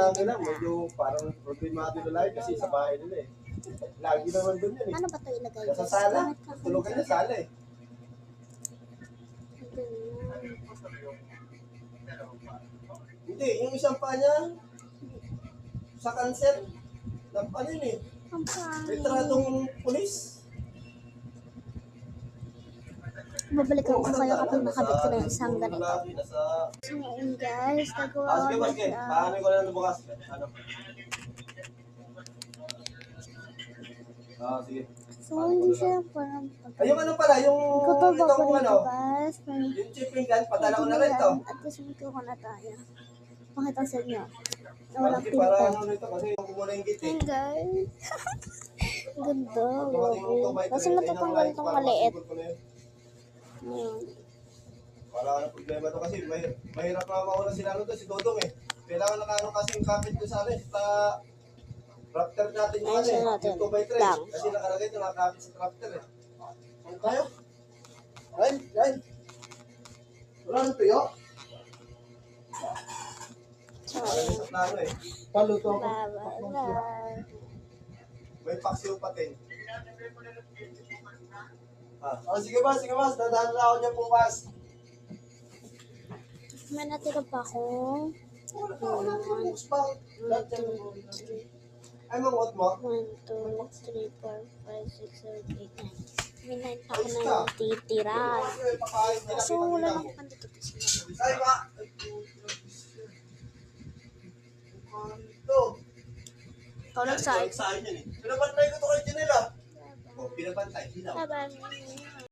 lang nila, medyo parang problemado na lang kasi sa bahay nila eh. Lagi naman doon yun eh. Ano ba ito ilagay? Nasa sala, tulugan niya sala eh. Hindi, yung isang pa niya, sa cancer, ano yun eh, Ang pangit. retratong pulis. Babalik ako kayo kapag nakabit ko na yung isang ganito. Nasa... So ngayon guys, nagawa sige, ko sige. siya. Paano ko lang bukas? Ano? Sige. So hindi siya parang Ay, yung ano pala, yung kapag itong babalik ano, ko guys. yung chipping gun, padala ko na rin to. At least may ko na tayo. Pakita sa inyo. Na Para walang pinta. ano nito, kasi yung kumula yung git eh. Ayan guys. Ganda. Kasi natatanggal itong maliit. Ayan. Wala ka na problema to kasi mahirap na mauna sila ano to, si Dodong eh. Kailangan nakaano kasi yung kapit ko sa ano eh, sa tractor natin yung ano eh, yung 2x3. Lang. Kasi nakalagay ito, nakakapit sa tractor eh. Ano tayo? Ay. Wala nang tuyo? So, Wala na sa plano eh. Paluto ako. bye-bye. May paksiw patin. Sige ba, dadaan na ako dyan bukas. May natira pa ako. Bukas pa. 1, 2, 3. Ay, mangot mo? 1, 2, 3, 4, 5, 6, 7, 8, 9. May 9 pa ako na natitira. So, wala na akong dito. Ay, ba? Ito. Ikaw nagsabi. Saan yan eh? Pinabantay ko to kay Janela. Pinabantay. Bye-bye.